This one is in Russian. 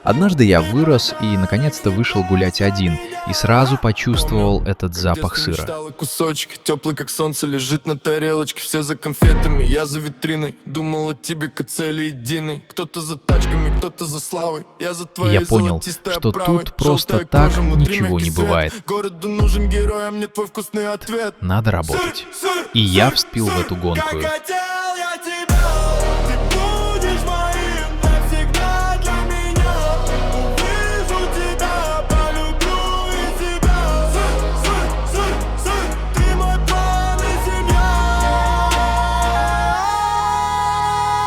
Однажды я вырос и наконец-то вышел гулять один, и сразу почувствовал этот запах сыра. Кусочек теплый, как солнце, лежит на тарелочке. Все за конфетами, я за витриной. Думал о тебе, как цели единой. Кто-то за тачками, кто-то за славой. Я за И твоей я понял, золотистой что оправой. тут просто Желтая так кожа, внутри ничего мягкий не свет. бывает. Городу нужен герой, а мне твой вкусный ответ. Надо работать. И я вступил в эту гонку. Как хотел.